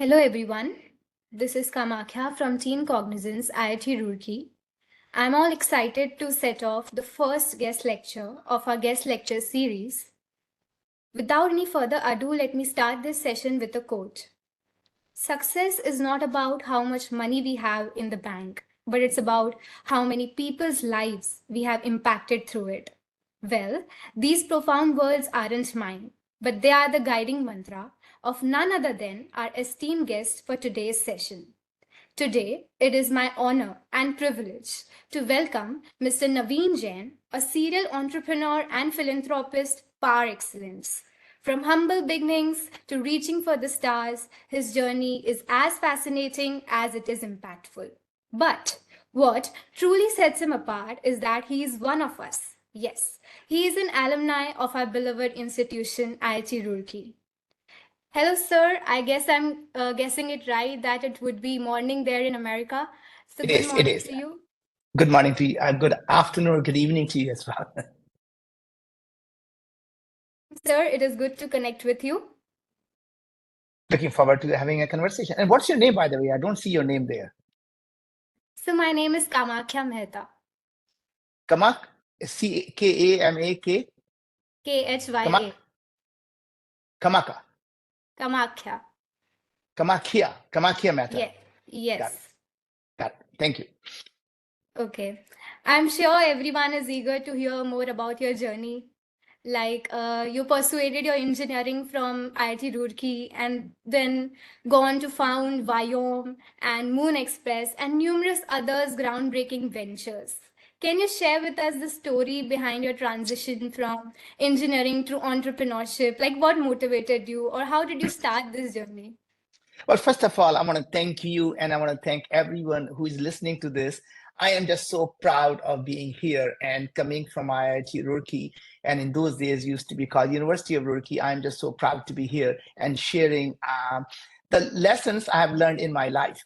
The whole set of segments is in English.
Hello everyone, this is Kamakhya from Teen Cognizance IIT Roorkee. I'm all excited to set off the first guest lecture of our guest lecture series. Without any further ado, let me start this session with a quote. Success is not about how much money we have in the bank, but it's about how many people's lives we have impacted through it. Well, these profound words aren't mine, but they are the guiding mantra of none other than our esteemed guest for today's session. Today, it is my honor and privilege to welcome Mr. Naveen Jain, a serial entrepreneur and philanthropist par excellence. From humble beginnings to reaching for the stars, his journey is as fascinating as it is impactful. But what truly sets him apart is that he is one of us. Yes, he is an alumni of our beloved institution, IIT Roorkee. Hello, sir. I guess I'm guessing it right that it would be morning there in America. So, It good is. It morning is. to you. Good morning to you. Good afternoon or good evening to you as well. Sir, it is good to connect with you. Looking forward to having a conversation. And what's your name, by the way? I don't see your name there. So, my name is Kamakhya Mehta. Kamak, Kamak, Khya. Kamaka, Kamakhya. Kamakia Mehta. Yeah. Got it. Yes. Got it. Thank you. Okay. I'm sure everyone is eager to hear more about your journey. You persuaded your engineering from IIT Roorkee and then gone to found Viome and Moon Express and numerous others groundbreaking ventures. Can you share with us the story behind your transition from engineering to entrepreneurship? Like what motivated you or how did you start this journey? Well, first of all, I want to thank you and I want to thank everyone who is listening to this. I am just so proud of being here and coming from IIT Roorkee. And in those days, used to be called University of Roorkee. I'm just so proud to be here and sharing the lessons I have learned in my life.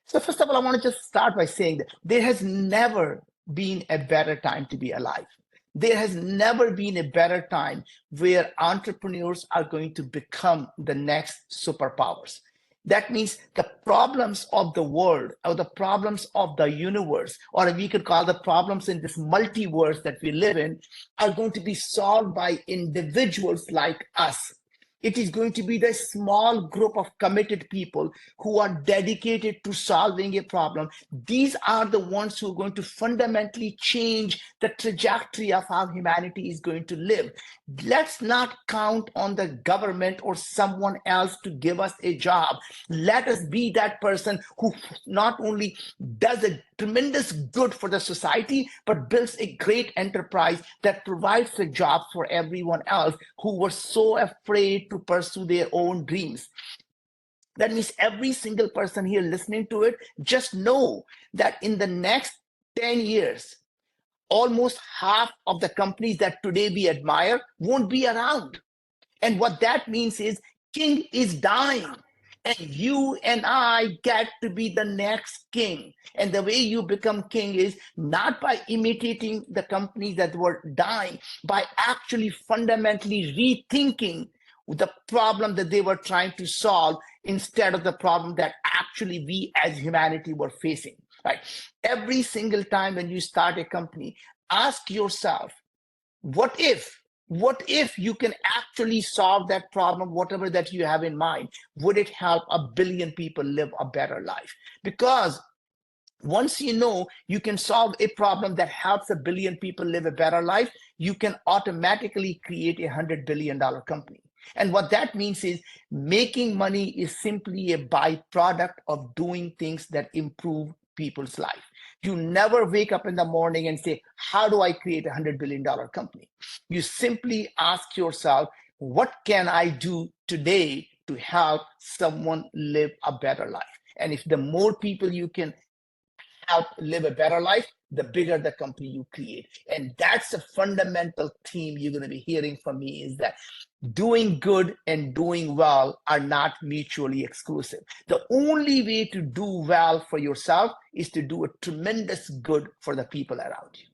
So, first of all, I want to just start by saying that there has never been a better time to be alive. There has never been a better time where entrepreneurs are going to become the next superpowers. That means the problems of the world or the problems of the universe, or we could call the problems in this multiverse that we live in, are going to be solved by individuals like us. It is going to be the small group of committed people who are dedicated to solving a problem. These are the ones who are going to fundamentally change the trajectory of how humanity is going to live. Let's not count on the government or someone else to give us a job. Let us be that person who not only does a tremendous good for the society, but builds a great enterprise that provides a job for everyone else who were so afraid to pursue their own dreams. That means every single person here listening to it, just know that in the next 10 years, almost half of the companies that today we admire won't be around. And what that means is king is dying. And you and I get to be the next king. And the way you become king is not by imitating the companies that were dying, by actually fundamentally rethinking the problem that they were trying to solve instead of the problem that actually we as humanity were facing. Right? Every single time when you start a company, ask yourself, what if you can actually solve that problem, whatever that you have in mind? Would it help a billion people live a better life? Because once you know you can solve a problem that helps a billion people live a better life, you can automatically create $100 billion company. And what that means is making money is simply a byproduct of doing things that improve people's life. You never wake up in the morning and say, how do I create $100 billion company? You simply ask yourself, what can I do today to help someone live a better life? And if the more people you can help live a better life, the bigger the company you create. And that's the fundamental theme you're going to be hearing from me, is that doing good and doing well are not mutually exclusive. The only way to do well for yourself is to do a tremendous good for the people around you.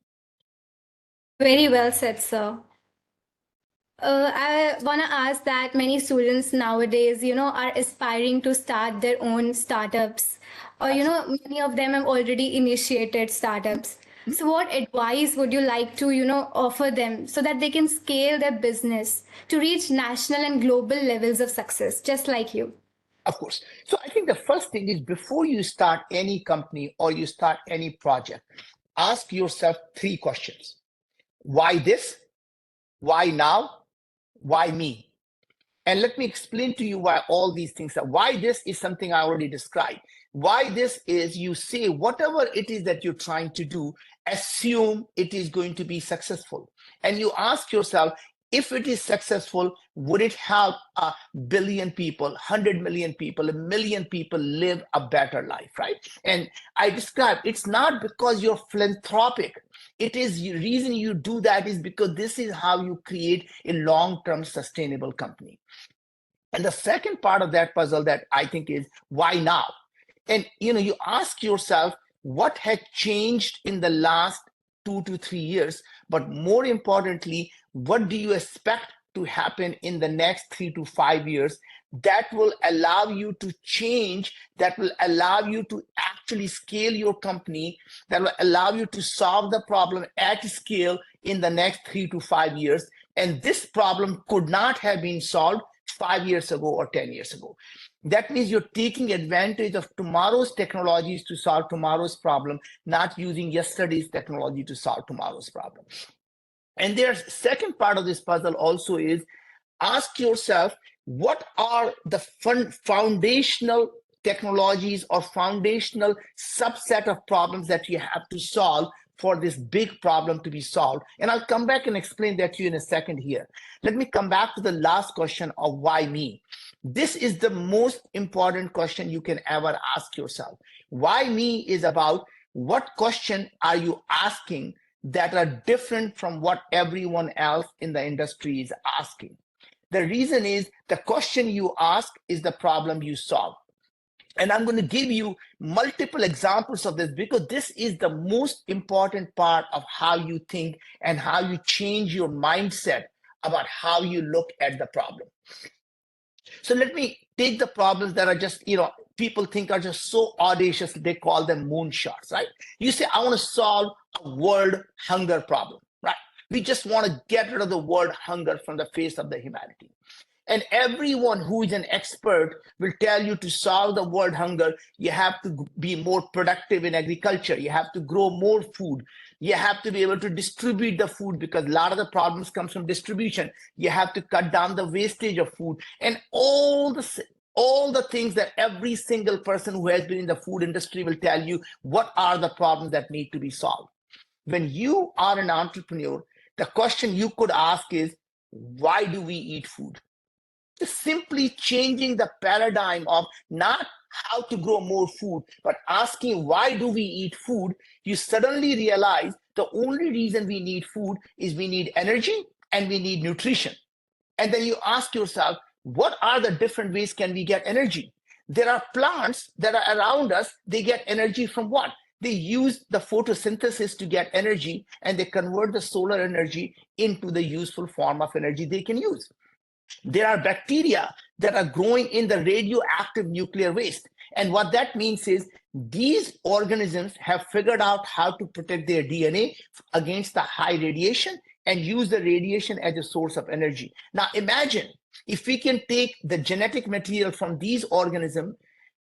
Very well said, sir. I want to ask that many students nowadays, are aspiring to start their own startups, or, many of them have already initiated startups. So, what advice would you like to, offer them so that they can scale their business to reach national and global levels of success, just like you? Of course. So I think the first thing is before you start any company or you start any project, ask yourself three questions. Why this? Why now? Why me? And let me explain to you why all these things are. Why this is something I already described. Why this is you say whatever it is that you're trying to do, assume it is going to be successful. And you ask yourself, if it is successful, would it help 1 billion people, 100 million people, 1 million people live a better life, right? And I described it's not because you're philanthropic. It is the reason you do that is because this is how you create a long-term sustainable company. And the second part of that puzzle that I think is why now? And you ask yourself what had changed in the last 2 to 3 years, but more importantly, what do you expect to happen in the next 3 to 5 years that will allow you to change, that will allow you to actually scale your company, that will allow you to solve the problem at scale in the next 3 to 5 years. And this problem could not have been solved 5 years ago or 10 years ago. That means you're taking advantage of tomorrow's technologies to solve tomorrow's problem, not using yesterday's technology to solve tomorrow's problem. And there's second part of this puzzle also is ask yourself, what are the foundational technologies or foundational subset of problems that you have to solve for this big problem to be solved? And I'll come back and explain that to you in a second here. Let me come back to the last question of why me. This is the most important question you can ever ask yourself. Why me is about what question are you asking that are different from what everyone else in the industry is asking. The reason is the question you ask is the problem you solve. And I'm going to give you multiple examples of this because this is the most important part of how you think and how you change your mindset about how you look at the problem. So let me take the problems that are just, people think are just so audacious, they call them moonshots, right? You say, I want to solve a world hunger problem, right? We just want to get rid of the world hunger from the face of the humanity. And everyone who is an expert will tell you to solve the world hunger, you have to be more productive in agriculture. You have to grow more food. You have to be able to distribute the food because a lot of the problems comes from distribution. You have to cut down the wastage of food and all the things that every single person who has been in the food industry will tell you what are the problems that need to be solved. When you are an entrepreneur, the question you could ask is, why do we eat food? Simply changing the paradigm of not how to grow more food, but asking why do we eat food, you suddenly realize the only reason we need food is we need energy and we need nutrition. And then you ask yourself, what are the different ways can we get energy? There are plants that are around us. They get energy from what? They use the photosynthesis to get energy and they convert the solar energy into the useful form of energy they can use. There are bacteria that are growing in the radioactive nuclear waste. And what that means is these organisms have figured out how to protect their DNA against the high radiation and use the radiation as a source of energy. Now imagine if we can take the genetic material from these organisms,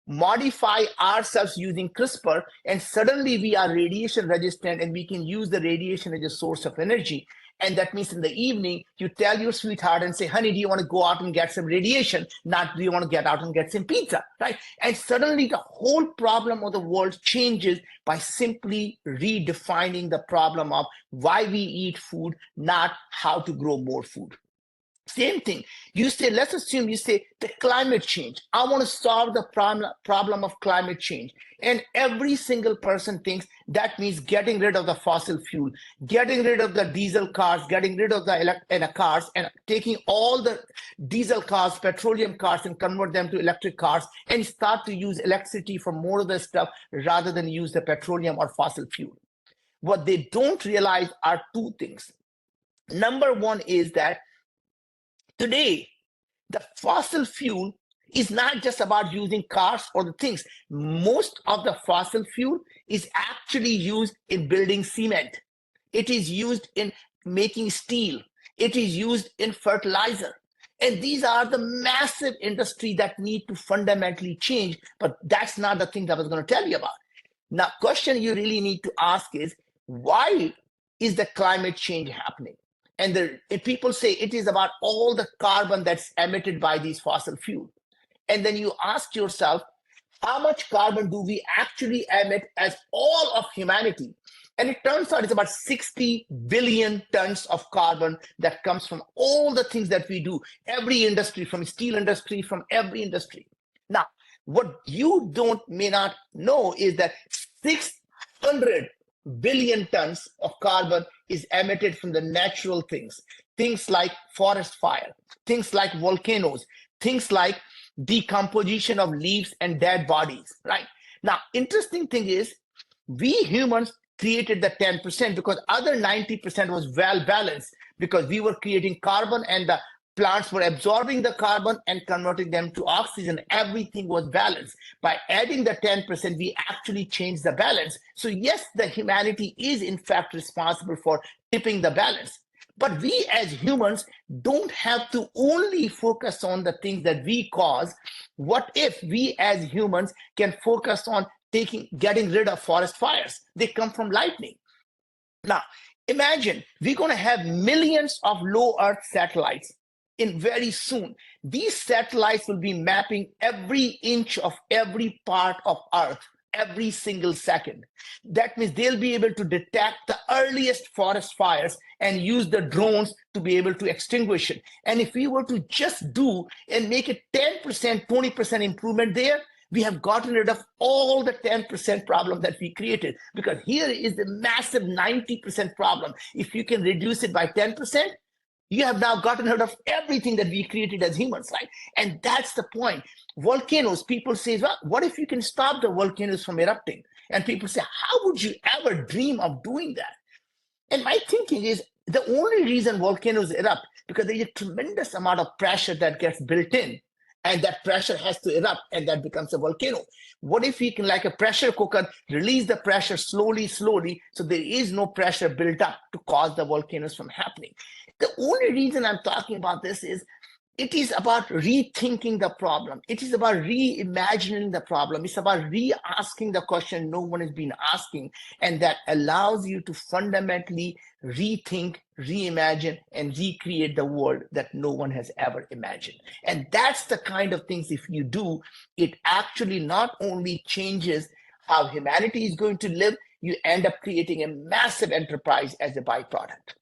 modify ourselves using CRISPR, and suddenly we are radiation resistant and we can use the radiation as a source of energy. And that means in the evening, you tell your sweetheart and say, honey, do you want to go out and get some radiation? Not do you want to get out and get some pizza, right? And suddenly the whole problem of the world changes by simply redefining the problem of why we eat food, not how to grow more food. Same thing. You say, let's assume you say the climate change. I want to solve the problem of climate change. And every single person thinks that means getting rid of the fossil fuel, getting rid of the diesel cars, getting rid of the cars and taking all the diesel cars, petroleum cars and convert them to electric cars and start to use electricity for more of the stuff rather than use the petroleum or fossil fuel. What they don't realize are two things. Number one is that Today, the fossil fuel is not just about using cars or the things. Most of the fossil fuel is actually used in building cement. It is used in making steel. It is used in fertilizer. And these are the massive industry that need to fundamentally change, but that's not the thing that I was going to tell you about. Now, question you really need to ask is, why is the climate change happening? And people say it is about all the carbon that's emitted by these fossil fuel. And then you ask yourself, how much carbon do we actually emit as all of humanity? And it turns out it's about 60 billion tons of carbon that comes from all the things that we do, every industry, from steel industry, from every industry. Now, what you may not know is that 600 billion tons of carbon is emitted from the natural things like forest fire, things like volcanoes, things like decomposition of leaves and dead bodies, right? Now, interesting thing is, we humans created the 10% because other 90% was well balanced, because we were creating carbon and the plants were absorbing the carbon and converting them to oxygen. Everything was balanced. By adding the 10%, we actually changed the balance. So yes, the humanity is in fact responsible for tipping the balance. But we as humans don't have to only focus on the things that we cause. What if we as humans can focus on getting rid of forest fires? They come from lightning. Now, imagine we're going to have millions of low Earth satellites in very soon. These satellites will be mapping every inch of every part of Earth every single second. That means they'll be able to detect the earliest forest fires and use the drones to be able to extinguish it. And if we were to just do and make a 10%, 20% improvement there, we have gotten rid of all the 10% problem that we created. Because here is the massive 90% problem. If you can reduce it by 10%, you have now gotten rid of everything that we created as humans, right? And that's the point. Volcanoes, people say, well, what if you can stop the volcanoes from erupting? And people say, how would you ever dream of doing that? And my thinking is, the only reason volcanoes erupt, because there's a tremendous amount of pressure that gets built in, and that pressure has to erupt, and that becomes a volcano. What if we can, like a pressure cooker, release the pressure slowly, so there is no pressure built up to cause the volcanoes from happening? The only reason I'm talking about this is, it is about rethinking the problem. It is about reimagining the problem. It's about re-asking the question no one has been asking, and that allows you to fundamentally rethink, reimagine, and recreate the world that no one has ever imagined. And that's the kind of things, if you do, it actually not only changes how humanity is going to live, you end up creating a massive enterprise as a byproduct.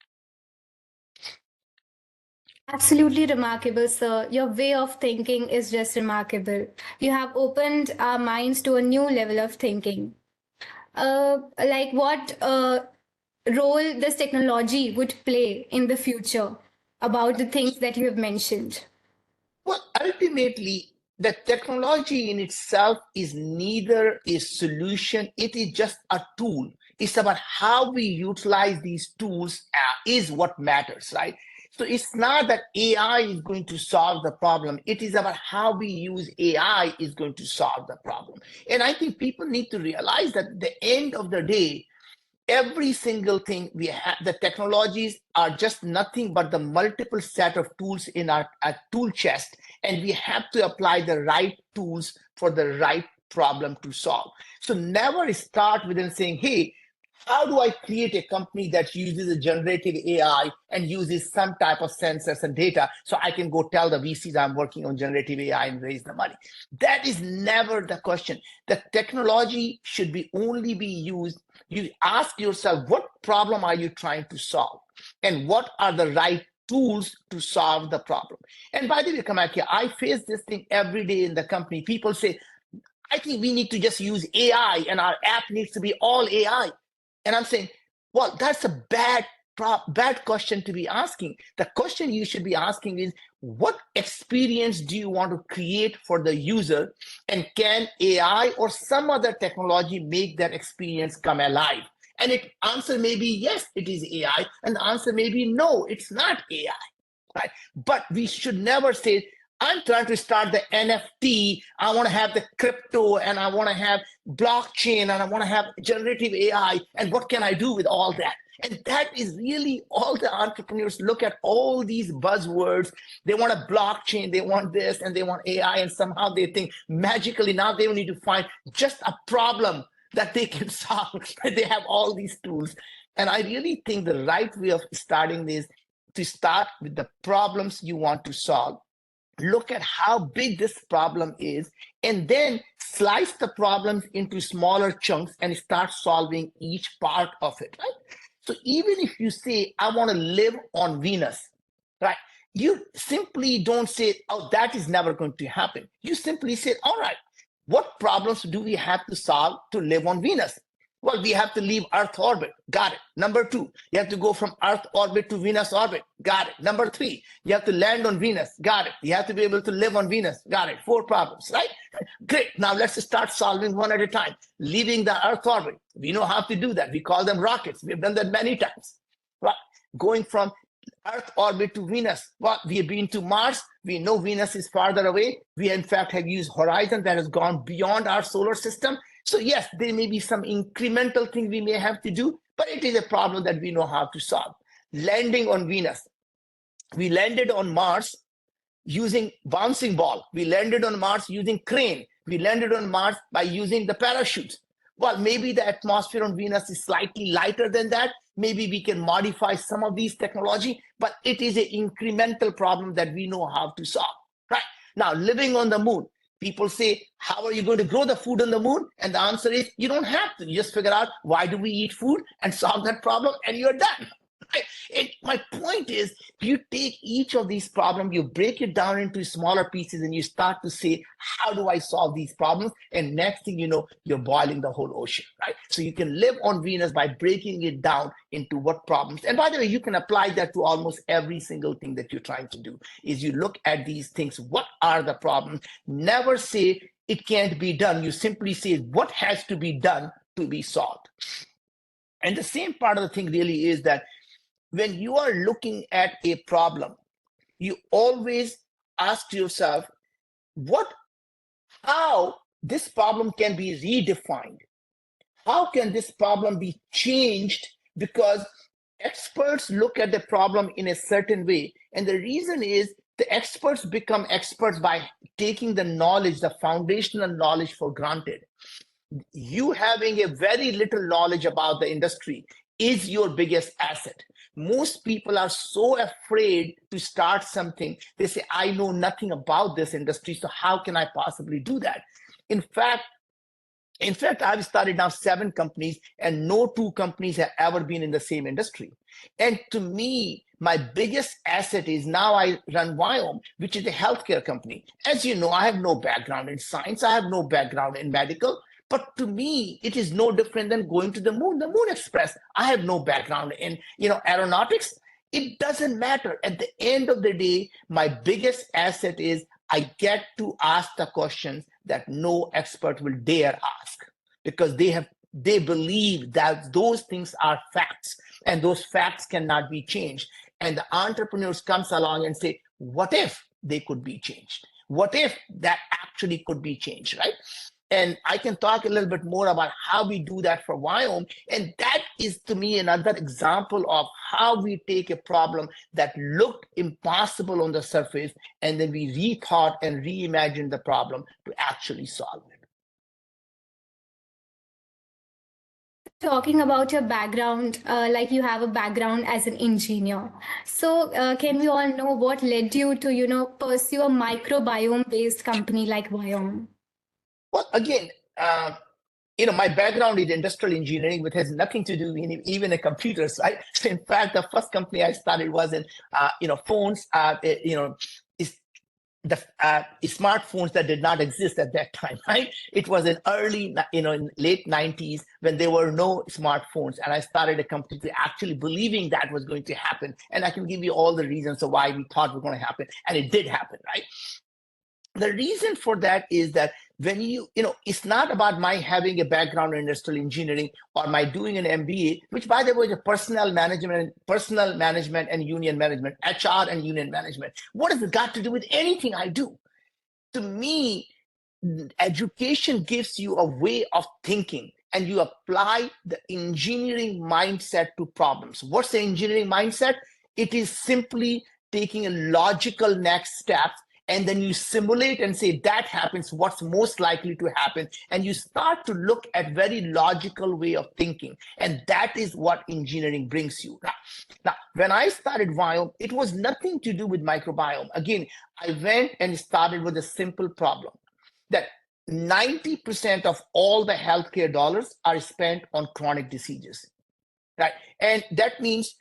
Absolutely remarkable, sir. Your way of thinking is just remarkable. You have opened our minds to a new level of thinking. Like what role this technology would play in the future about the things that you have mentioned? Well, ultimately, the technology in itself is neither a solution, it is just a tool. It's about how we utilize these tools is what matters, right? So it's not that AI is going to solve the problem. It is about how we use AI is going to solve the problem. And I think people need to realize that at the end of the day, every single thing we have, the technologies are just nothing but the multiple set of tools in our tool chest. And we have to apply the right tools for the right problem to solve. So never start within saying, hey, how do I create a company that uses a generative AI and uses some type of sensors and data so I can go tell the VCs I'm working on generative AI and raise the money? That is never the question. The technology should only be used. You ask yourself, what problem are you trying to solve? And what are the right tools to solve the problem? And by the way, Kamakhya, I face this thing every day in the company. People say, I think we need to just use AI and our app needs to be all AI. And I'm saying, well, that's a bad question to be asking. The question you should be asking is, what experience do you want to create for the user? And can AI or some other technology make that experience come alive? And the answer may be yes, it is AI. And the answer may be no, it's not AI. right? But we should never say, I'm trying to start the NFT, I want to have the crypto, and I want to have blockchain, and I want to have generative AI, and what can I do with all that? And that is really all the entrepreneurs look at all these buzzwords. They want a blockchain, they want this, and they want AI, and somehow they think magically now they need to find just a problem that they can solve. They have all these tools. And I really think the right way of starting this to start with the problems you want to solve. Look at how big this problem is, and then slice the problems into smaller chunks and start solving each part of it, right? So even if you say, I want to live on Venus, right? You simply don't say, oh, that is never going to happen. You simply say, all right, what problems do we have to solve to live on Venus? Well, we have to leave Earth orbit. Got it. Number 2, you have to go from Earth orbit to Venus orbit. Got it. Number 3, you have to land on Venus. Got it. You have to be able to live on Venus. Got it. 4 problems, right? Great. Now let's start solving one at a time. Leaving the Earth orbit. We know how to do that. We call them rockets. We've done that many times. Right? Going from Earth orbit to Venus. Well, we have been to Mars. We know Venus is farther away. We, in fact, have used Horizon that has gone beyond our solar system. So yes, there may be some incremental thing we may have to do, but it is a problem that we know how to solve. Landing on Venus. We landed on Mars using bouncing ball. We landed on Mars using crane. We landed on Mars by using the parachutes. Well, maybe the atmosphere on Venus is slightly lighter than that. Maybe we can modify some of these technology, but it is an incremental problem that we know how to solve, right? Now, living on the moon. People say, how are you going to grow the food on the moon? And the answer is, you don't have to. You just figure out why do we eat food and solve that problem, and you're done. And my point is, you take each of these problems, you break it down into smaller pieces, and you start to say, how do I solve these problems? And next thing you know, you're boiling the whole ocean, right? So you can live on Venus by breaking it down into what problems. And by the way, you can apply that to almost every single thing that you're trying to do, is you look at these things. What are the problems? Never say it can't be done. You simply say what has to be done to be solved. And the same part of the thing really is that when you are looking at a problem, you always ask yourself, how this problem can be redefined? How can this problem be changed? Because experts look at the problem in a certain way. And the reason is the experts become experts by taking the knowledge, the foundational knowledge for granted. You having a very little knowledge about the industry is your biggest asset. Most people are so afraid to start something. They say, I know nothing about this industry, so how can I possibly do that? In fact, I've started now 7 companies, and no 2 companies have ever been in the same industry. And to me, my biggest asset is now I run Viome, which is a healthcare company. As you know, I have no background in science. I have no background in medical. But to me, it is no different than going to the Moon Express. I have no background in, aeronautics. It doesn't matter. At the end of the day, my biggest asset is I get to ask the questions that no expert will dare ask, because they believe that those things are facts, and those facts cannot be changed. And the entrepreneurs comes along and say, what if they could be changed? What if that actually could be changed, right? And I can talk a little bit more about how we do that for Viome. And that is, to me, another example of how we take a problem that looked impossible on the surface, and then we rethought and reimagined the problem to actually solve it. Talking about your background, like you have a background as an engineer. So can we all know what led you to, pursue a microbiome-based company like Viome? Well, again, my background is industrial engineering, which has nothing to do with even a computers, right? So in fact, the first company I started was in, phones, is the smartphones that did not exist at that time, right? It was in in late 90s when there were no smartphones. And I started a company actually believing that was going to happen. And I can give you all the reasons of why we thought it was going to happen. And it did happen, right? The reason for that is that it's not about my having a background in industrial engineering or my doing an MBA, which by the way is a personal management and union management, HR and union management. What has it got to do with anything I do? To me, education gives you a way of thinking and you apply the engineering mindset to problems. What's the engineering mindset? It is simply taking a logical next step and then you simulate and say that happens, what's most likely to happen, and you start to look at very logical way of thinking, and that is what engineering brings you. Now when I started Viome, it was nothing to do with microbiome. Again, I went and started with a simple problem that 90% of all the healthcare dollars are spent on chronic diseases, right? And that means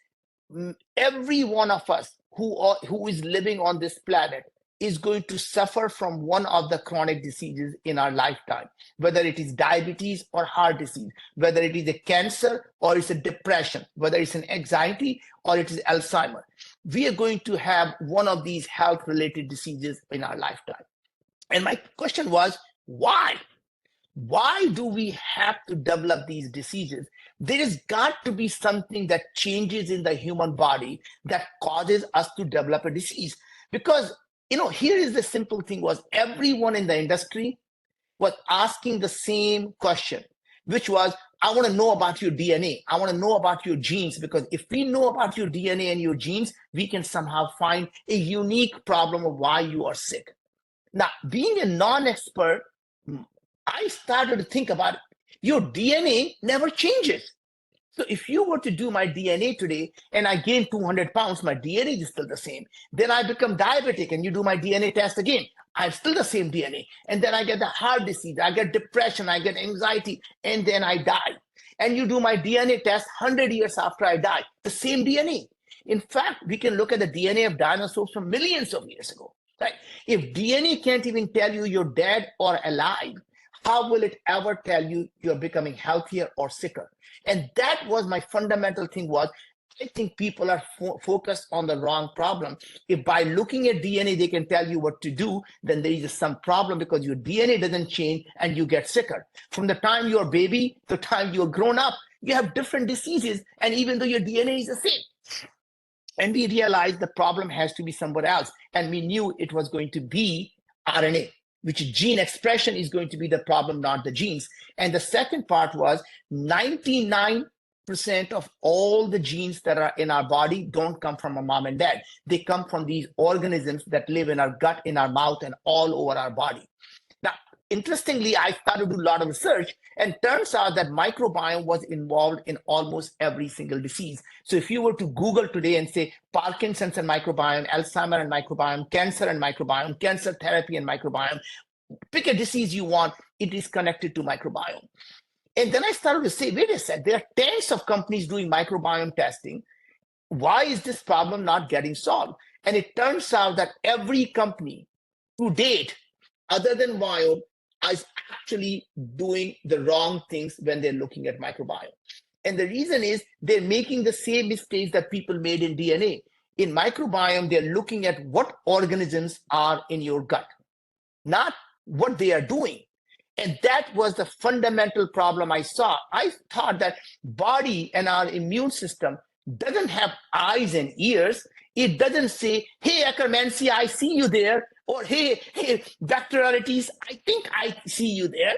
every one of us who is living on this planet is going to suffer from one of the chronic diseases in our lifetime, whether it is diabetes or heart disease, whether it is a cancer or it's a depression, whether it's an anxiety or it is Alzheimer. We are going to have one of these health-related diseases in our lifetime. And my question was, why? Why do we have to develop these diseases? There has got to be something that changes in the human body that causes us to develop a disease. Because here is the simple thing was everyone in the industry was asking the same question, which was, I want to know about your DNA. I want to know about your genes, because if we know about your DNA and your genes, we can somehow find a unique problem of why you are sick. Now, being a non-expert, I started to think about your DNA never changes. So if you were to do my DNA today and I gain 200 pounds, my DNA is still the same. Then I become diabetic and you do my DNA test again. I'm still the same DNA. And then I get the heart disease, I get depression, I get anxiety, and then I die. And you do my DNA test 100 years after I die, the same DNA. In fact, we can look at the DNA of dinosaurs from millions of years ago. Right? If DNA can't even tell you you're dead or alive, how will it ever tell you you're becoming healthier or sicker? And that was my fundamental thing was, I think people are focused on the wrong problem. If by looking at DNA, they can tell you what to do, then there is some problem because your DNA doesn't change and you get sicker. From the time you're a baby to the time you're grown up, you have different diseases. And even though your DNA is the same. And we realized the problem has to be somewhere else. And we knew it was going to be RNA, which gene expression is going to be the problem, not the genes. And the second part was 99% of all the genes that are in our body don't come from our mom and dad. They come from these organisms that live in our gut, in our mouth, and all over our body. Now, interestingly, I started to do a lot of research, and turns out that microbiome was involved in almost every single disease. So if you were to Google today and say Parkinson's and microbiome, Alzheimer and microbiome, cancer therapy and microbiome, pick a disease you want, it is connected to microbiome. And then I started to say, wait a second, there are tens of companies doing microbiome testing. Why is this problem not getting solved? And it turns out that every company to date, other than Viome, is actually doing the wrong things when they're looking at microbiome. And the reason is they're making the same mistakes that people made in DNA. In microbiome, they're looking at what organisms are in your gut, not what they are doing. And that was the fundamental problem I saw. I thought that body and our immune system doesn't have eyes and ears. It doesn't say, hey, Akkermansia, I see you there. Or, hey, Bacteroidetes, I think I see you there.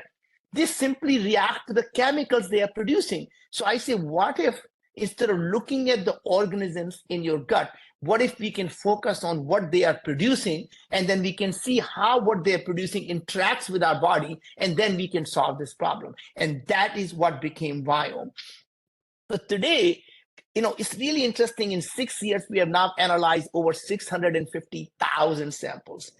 They simply react to the chemicals they are producing. So I say, what if instead of looking at the organisms in your gut, what if we can focus on what they are producing, and then we can see how what they're producing interacts with our body, and then we can solve this problem. And that is what became Viome. But today, it's really interesting. In 6 years, we have now analyzed over 650,000 samples.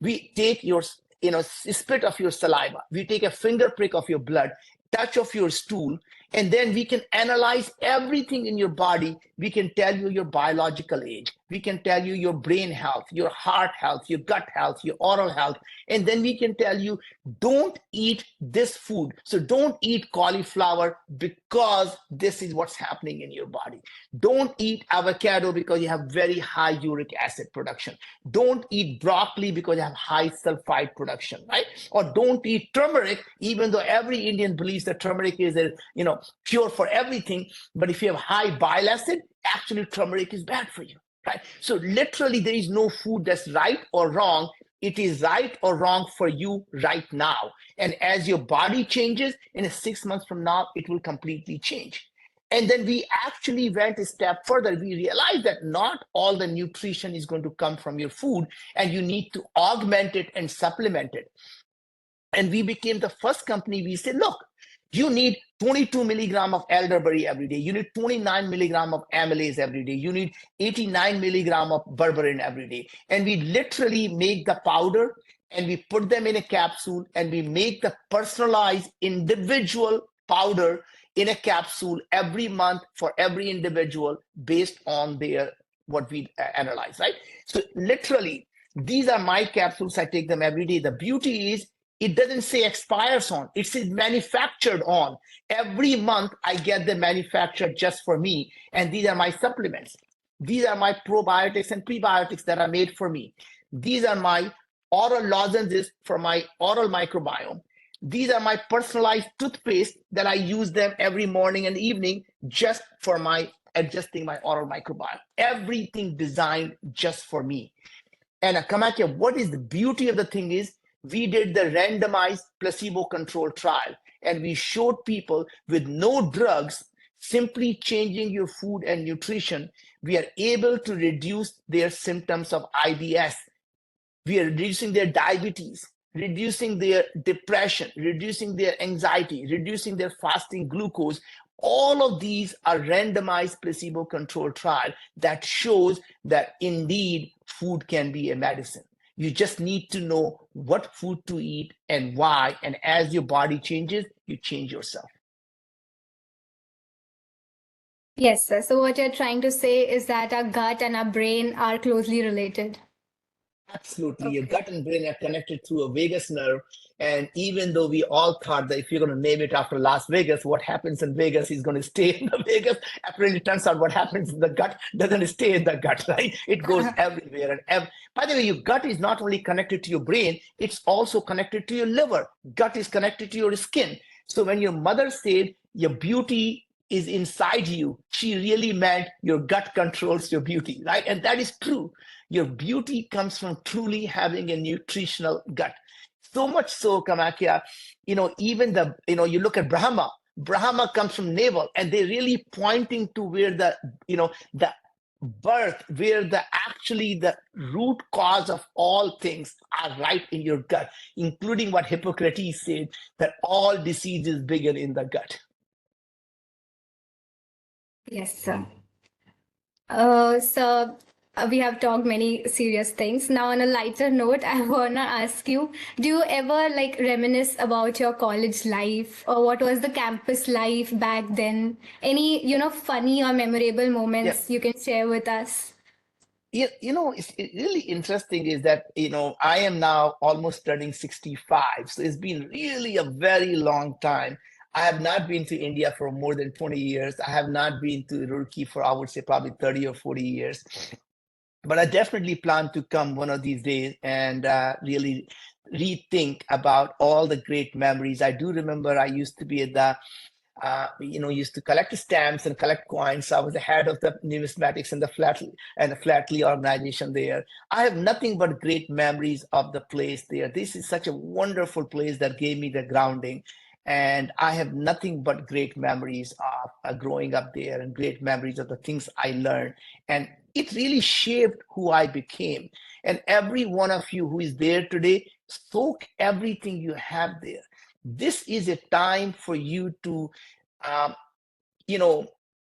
We take your, spit of your saliva. We take a finger prick of your blood, touch of your stool, and then we can analyze everything in your body. We can tell you your biological age. We can tell you your brain health, your heart health, your gut health, your oral health. And then we can tell you, don't eat this food. So don't eat cauliflower because this is what's happening in your body. Don't eat avocado because you have very high uric acid production. Don't eat broccoli because you have high sulfide production, right? Or don't eat turmeric, even though every Indian believes that turmeric is a, cure for everything. But if you have high bile acid, actually turmeric is bad for you, right? So literally there is no food that's right or wrong. It is right or wrong for you right now. And as your body changes, in 6 months from now, it will completely change. And then we actually went a step further. We realized that not all the nutrition is going to come from your food, and you need to augment it and supplement it. And we became the first company. We said, look, you need 22 milligram of elderberry every day. You need 29 milligram of amylase every day. You need 89 milligram of berberine every day. And we literally make the powder and we put them in a capsule, and we make the personalized individual powder in a capsule every month for every individual based on their what we analyze, right? So literally, these are my capsules. I take them every day. The beauty is it doesn't say expires on, it says manufactured on. Every month I get them manufactured just for me. And these are my supplements. These are my probiotics and prebiotics that are made for me. These are my oral lozenges for my oral microbiome. These are my personalized toothpaste that I use them every morning and evening just for my adjusting my oral microbiome. Everything designed just for me. And Kamakya, what is the beauty of the thing is, we did the randomized placebo-controlled trial, and we showed people with no drugs, simply changing your food and nutrition, we are able to reduce their symptoms of IBS. We are reducing their diabetes, reducing their depression, reducing their anxiety, reducing their fasting glucose. All of these are randomized placebo-controlled trial that shows that indeed food can be a medicine. You just need to know what food to eat and why. And as your body changes, you change yourself. Yes, sir. So what you're trying to say is that our gut and our brain are closely related. Absolutely. Your Okay. gut and brain are connected through a vagus nerve. And even though we all thought that if you're going to name it after Las Vegas, what happens in Vegas is going to stay in the Vegas. Apparently, it turns out what happens in the gut doesn't stay in the gut, right? It goes everywhere. And by the way, your gut is not only connected to your brain, it's also connected to your liver. Gut is connected to your skin. So when your mother said your beauty is inside you, she really meant your gut controls your beauty, right? And that is true. Your beauty comes from truly having a nutritional gut. So much so, Kamakya, even you look at Brahma. Brahma comes from navel, and they're really pointing to where the birth, where the root cause of all things are right in your gut, including what Hippocrates said, that all diseases begin in the gut. Yes, sir. So we have talked many serious things. Now, on a lighter note, I wanna ask you, do you ever like reminisce about your college life, or what was the campus life back then? Any, funny or memorable Yeah. moments you can share with us? It's really interesting is that, I am now almost turning 65. So it's been really a very long time. I have not been to India for more than 20 years. I have not been to Roorkee for, I would say, probably 30 or 40 years. But I definitely plan to come one of these days and really rethink about all the great memories. I do remember I used to be at the used to collect stamps and collect coins. I was the head of the numismatics and the Flatley organization there. I have nothing but great memories of the place there. This is such a wonderful place that gave me the grounding. And I have nothing but great memories of growing up there, and great memories of the things I learned. And it really shaped who I became. And every one of you who is there today, soak everything you have there. This is a time for you to, um,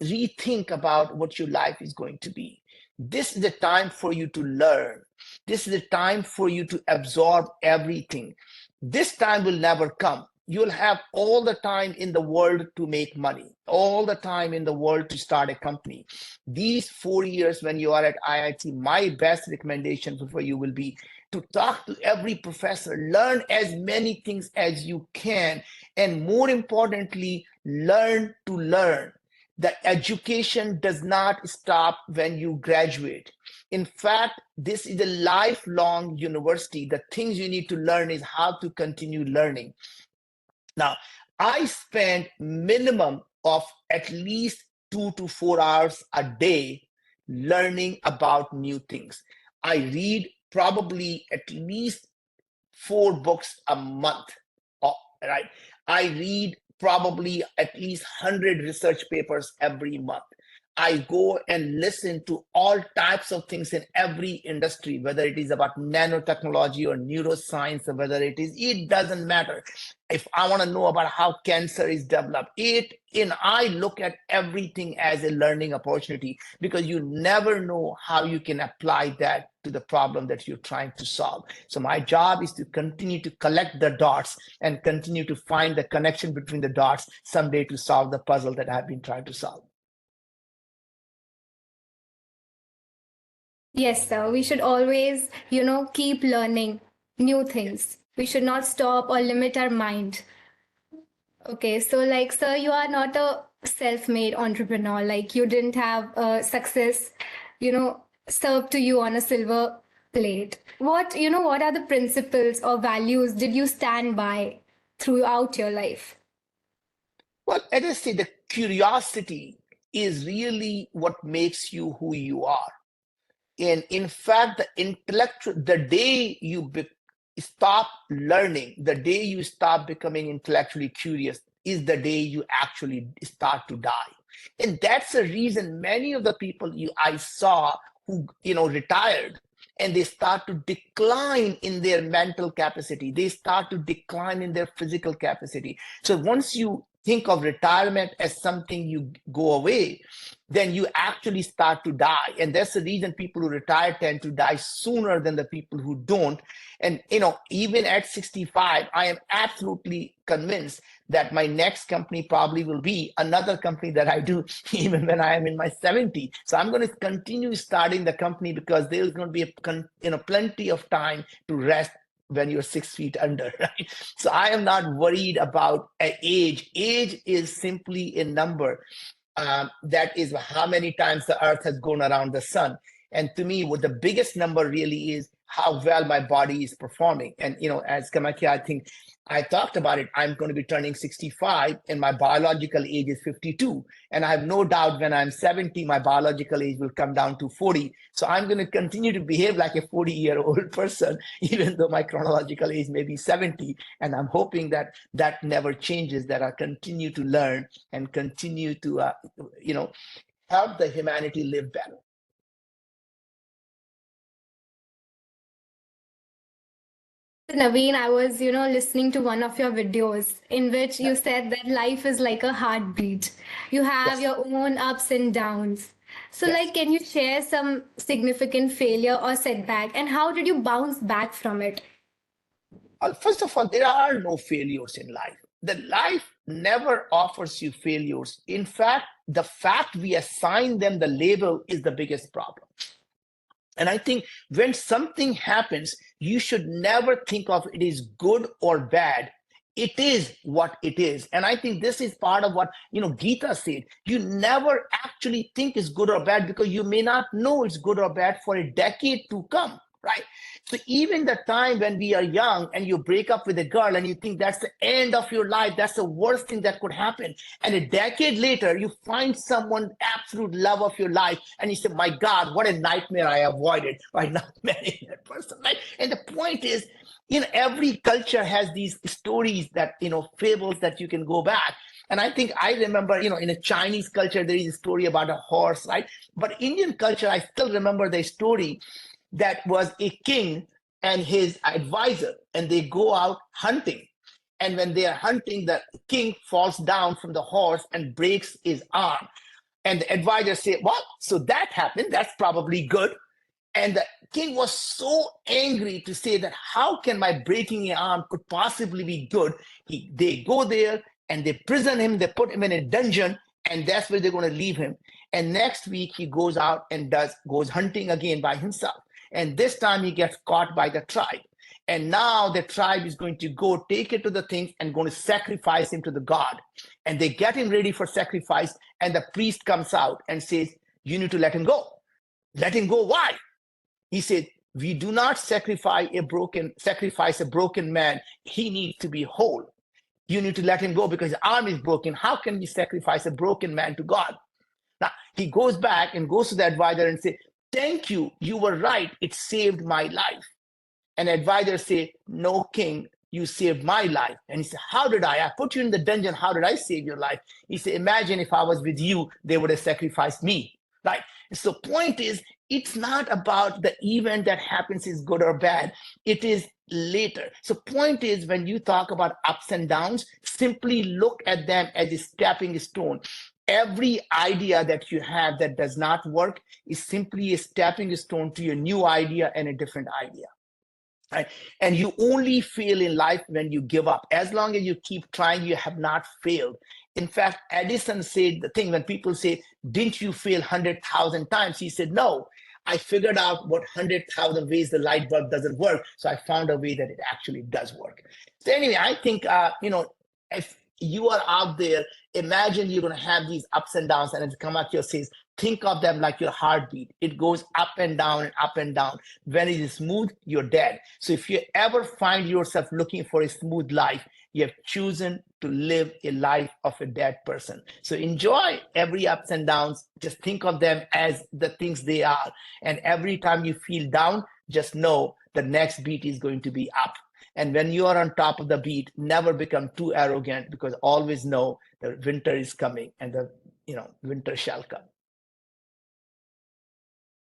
rethink about what your life is going to be. This is a time for you to learn. This is a time for you to absorb everything. This time will never come. you'll have all the time in the world to make money, all the time in the world to start a company. These 4 years when you are at IIT, my best recommendation for you will be to talk to every professor, learn as many things as you can, and more importantly, learn to learn. The education does not stop when you graduate. In fact, this is a lifelong university. The things you need to learn is how to continue learning. Now, I spend minimum of at least 2 to 4 hours a day learning about new things. I read probably at least 4 books a month. Right? I read probably at least 100 research papers every month. I go and listen to all types of things in every industry, whether it is about nanotechnology or neuroscience, or whether it doesn't matter. If I want to know about how cancer is developed, I look at everything as a learning opportunity, because you never know how you can apply that to the problem that you're trying to solve. So my job is to continue to collect the dots and continue to find the connection between the dots someday to solve the puzzle that I've been trying to solve. Yes, sir. We should always, keep learning new things. We should not stop or limit our mind. Okay, so like, sir, you are not a self-made entrepreneur. Like, you didn't have success, served to you on a silver plate. What are the principles or values did you stand by throughout your life? Well, as I say, the curiosity is really what makes you who you are. And in fact, the day you stop learning, the day you stop becoming intellectually curious, is the day you actually start to die. And that's the reason many of the people I saw who retired, and they start to decline in their mental capacity, they start to decline in their physical capacity. So once you think of retirement as something you go away, then you actually start to die. And that's the reason people who retire tend to die sooner than the people who don't. And even at 65, I am absolutely convinced that my next company probably will be another company that I do even when I am in my 70s. So I'm going to continue starting the company, because there's going to be plenty of time to rest when you're 6 feet under, right? So I am not worried about age. Age is simply a number. That is how many times the earth has gone around the sun. And to me, what the biggest number really is how well my body is performing. And, as Kamakhya, I think I talked about it, I'm going to be turning 65 and my biological age is 52. And I have no doubt when I'm 70, my biological age will come down to 40. So I'm going to continue to behave like a 40-year-old person, even though my chronological age may be 70. And I'm hoping that that never changes, that I continue to learn and continue to, help the humanity live better. Naveen, I was, listening to one of your videos in which you said that life is like a heartbeat. You have Yes. your own ups and downs. So, Yes. like, can you share some significant failure or setback, and how did you bounce back from it? First of all, there are no failures in life. The life never offers you failures. In fact, the fact we assign them the label is the biggest problem. And I think when something happens, you should never think of it as good or bad. It is what it is. And I think this is part of what Gita said. You never actually think it's good or bad, because you may not know it's good or bad for a decade to come, right? So even the time when we are young and you break up with a girl and you think that's the end of your life, that's the worst thing that could happen. And a decade later, you find someone, absolute love of your life, and you say, my God, what a nightmare I avoided by not marrying that person, right? And the point is, every culture has these stories that, fables that you can go back. And I think I remember, in a Chinese culture, there is a story about a horse, right? But Indian culture, I still remember the story that was a king and his advisor, and they go out hunting. And when they are hunting, the king falls down from the horse and breaks his arm. And the advisor say, well, so that happened. That's probably good. And the king was so angry to say that how can my breaking an arm could possibly be good? They go there and they prison him, they put him in a dungeon, and that's where they're going to leave him. And next week he goes out and goes hunting again by himself. And this time he gets caught by the tribe. And now the tribe is going to go take it to the thing and going to sacrifice him to the god. And they get him ready for sacrifice. And the priest comes out and says, you need to let him go. Let him go. Why? He said, we do not sacrifice a broken man. He needs to be whole. You need to let him go because his arm is broken. How can we sacrifice a broken man to God? Now, he goes back and goes to the advisor and says, thank you. You were right. It saved my life. And the advisor say, no, king, you saved my life. And he said, how did I? I put you in the dungeon. How did I save your life? He said, imagine if I was with you, they would have sacrificed me. Right? So point is, it's not about the event that happens is good or bad. It is later. So point is, when you talk about ups and downs, simply look at them as a stepping stone. Every idea that you have that does not work is simply a stepping stone to your new idea and a different idea. Right? And you only fail in life when you give up. As long as you keep trying, you have not failed. In fact, Edison said the thing when people say, didn't you fail 100,000 times? He said, no, I figured out what 100,000 ways the light bulb doesn't work. So I found a way that it actually does work. So anyway, I think, if you are out there, imagine you're going to have these ups and downs, and it come out here says, think of them like your heartbeat. It goes up and down and up and down. When it is smooth, you're dead. So if you ever find yourself looking for a smooth life, you have chosen to live a life of a dead person. So enjoy every ups and downs. Just think of them as the things they are. And every time you feel down, just know the next beat is going to be up. And when you are on top of the beat, never become too arrogant, because always know the winter is coming and the winter shall come.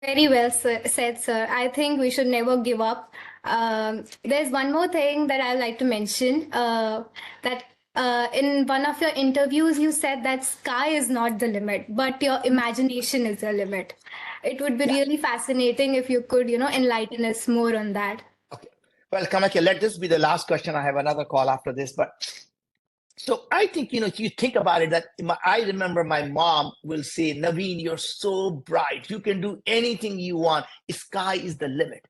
Very well said, sir. I think we should never give up. There's one more thing that I'd like to mention, that in one of your interviews, you said that sky is not the limit, but your imagination is the limit. It would be really fascinating if you could, enlighten us more on that. Okay. Well, Kamakya, let this be the last question. I have another call after this, but so I think, if you think about it, that I remember my mom will say, Naveen, you're so bright. You can do anything you want. Sky is the limit.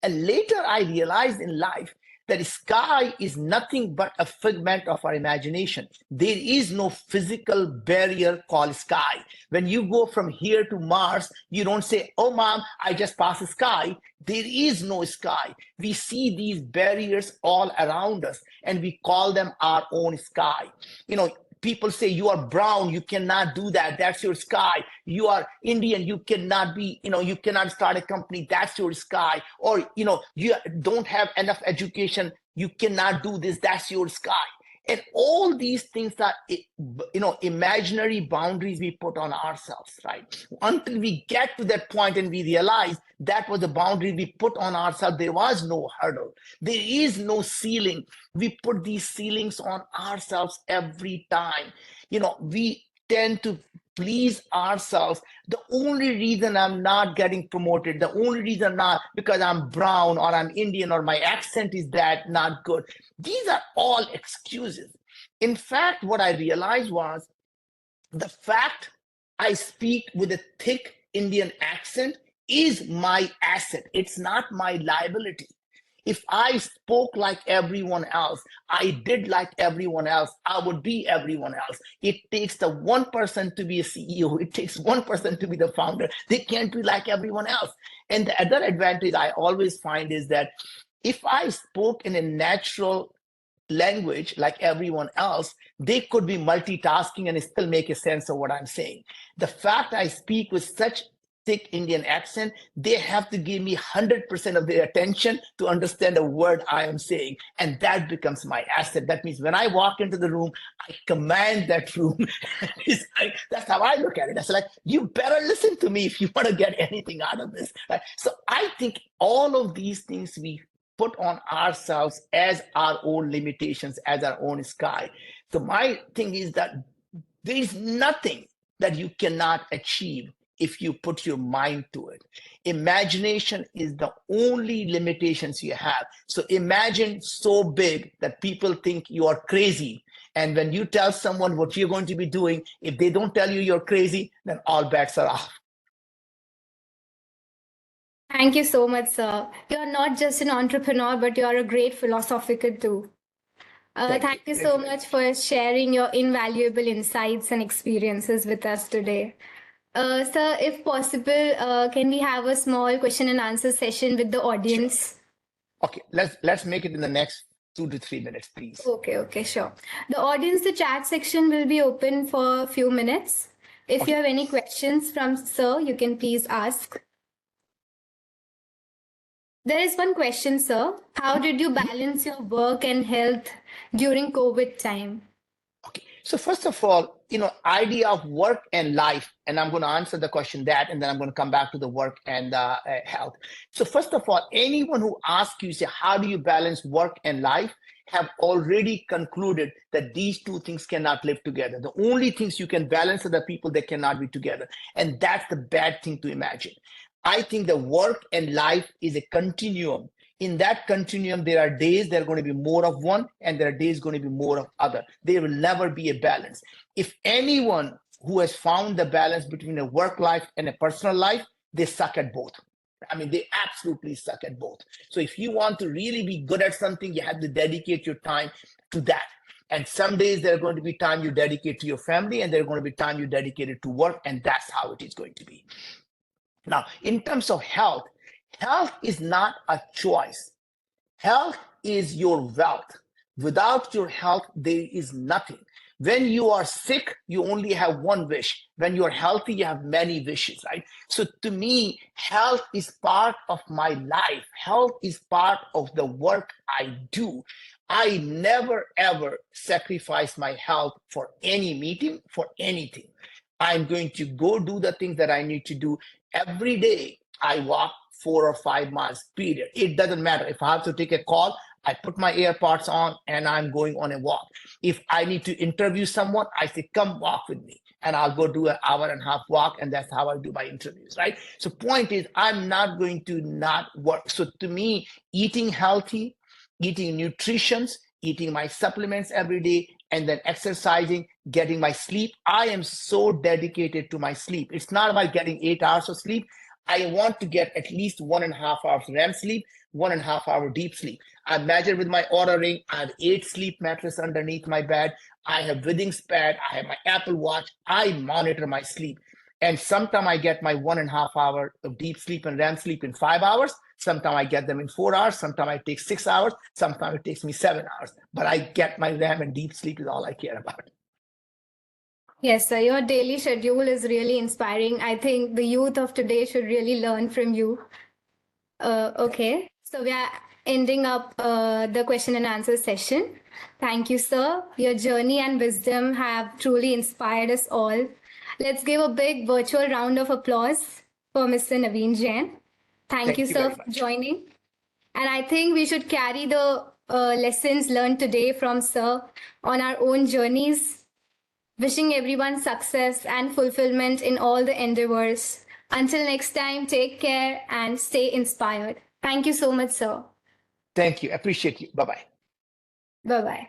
And later I realized in life that sky is nothing but a figment of our imagination. There is no physical barrier called sky. When you go from here to Mars, you don't say, oh, mom, I just passed the sky. There is no sky. We see these barriers all around us, and we call them our own sky. People say you are brown, you cannot do that. That's your sky. You are Indian, you cannot be, you cannot start a company. That's your sky. Or, you don't have enough education. You cannot do this. That's your sky. And all these things are, imaginary boundaries we put on ourselves, right? Until we get to that point and we realize that was the boundary we put on ourselves. There was no hurdle. There is no ceiling. We put these ceilings on ourselves every time. We tend to please ourselves. The only reason I'm not getting promoted, the only reason not because I'm brown or I'm Indian or my accent is that not good. These are all excuses. In fact, what I realized was the fact I speak with a thick Indian accent is my asset. It's not my liability. If I spoke like everyone else, I did like everyone else, I would be everyone else. It takes the one person to be a CEO. It takes one person to be the founder. They can't be like everyone else. And the other advantage I always find is that if I spoke in a natural language like everyone else, they could be multitasking and still make a sense of what I'm saying. The fact I speak with such thick Indian accent, they have to give me 100% of their attention to understand a word I am saying. And that becomes my asset. That means when I walk into the room, I command that room. That's how I look at it. It's like, you better listen to me if you want to get anything out of this. Right? So I think all of these things we put on ourselves as our own limitations, as our own sky. So my thing is that there is nothing that you cannot achieve if you put your mind to it. Imagination is the only limitations you have. So imagine so big that people think you are crazy. And when you tell someone what you're going to be doing, if they don't tell you you're crazy, then all bets are off. Thank you so much, sir. You're not just an entrepreneur, but you're a great philosopher too. Thank you so much for sharing your invaluable insights and experiences with us today. Sir, if possible, can we have a small question and answer session with the audience? Okay, let's make it in the next 2 to 3 minutes, please. Okay, sure. The audience, the chat section will be open for a few minutes. If you have any questions from sir, you can please ask. There is one question, sir. How did you balance your work and health during COVID time? Okay, so first of all, idea of work and life, and I'm going to answer the question that, and then I'm going to come back to the work and health. So first of all, anyone who asks you, say, how do you balance work and life, have already concluded that these two things cannot live together. The only things you can balance are the people that cannot be together. And that's the bad thing to imagine. I think the work and life is a continuum. In that continuum, there are days that are going to be more of one, and there are days going to be more of other. There will never be a balance. If anyone who has found the balance between a work life and a personal life, they suck at both. I mean, they absolutely suck at both. So if you want to really be good at something, you have to dedicate your time to that. And some days there are going to be time you dedicate to your family, and there are going to be time you dedicated to work, and that's how it is going to be. Now, in terms of health, health is not a choice. Health is your wealth. Without your health, there is nothing. When you are sick, you only have one wish. When you are healthy, you have many wishes, right? So to me, health is part of my life. Health is part of the work I do. I never, ever sacrifice my health for any meeting, for anything. I'm going to go do the things that I need to do. Every day, I walk 4 or 5 miles, period. It doesn't matter. If I have to take a call, I put my AirPods on and I'm going on a walk. If I need to interview someone, I say, come walk with me. And I'll go do an hour and a half walk, and that's how I do my interviews, right? So point is, I'm not going to not work. So to me, eating healthy, eating nutrition, eating my supplements every day, and then exercising, getting my sleep. I am so dedicated to my sleep. It's not about getting 8 hours of sleep. I want to get at least 1.5 hours REM sleep, 1.5 hour deep sleep. I measure with my Oura Ring. I have 8 sleep mattress underneath my bed. I have Withings pad. I have my Apple Watch. I monitor my sleep. And sometimes I get my 1.5 hour of deep sleep and REM sleep in 5 hours. Sometimes I get them in 4 hours. Sometimes I take 6 hours. Sometimes it takes me 7 hours. But I get my REM and deep sleep is all I care about. Yes, sir. Your daily schedule is really inspiring. I think the youth of today should really learn from you. Okay, so we are ending up the question and answer session. Thank you, sir. Your journey and wisdom have truly inspired us all. Let's give a big virtual round of applause for Mr. Naveen Jain. Thank you, sir, for joining. And I think we should carry the lessons learned today from sir on our own journeys. Wishing everyone success and fulfillment in all the endeavors. Until next time, take care and stay inspired. Thank you so much, sir. Thank you. Appreciate you. Bye-bye. Bye-bye.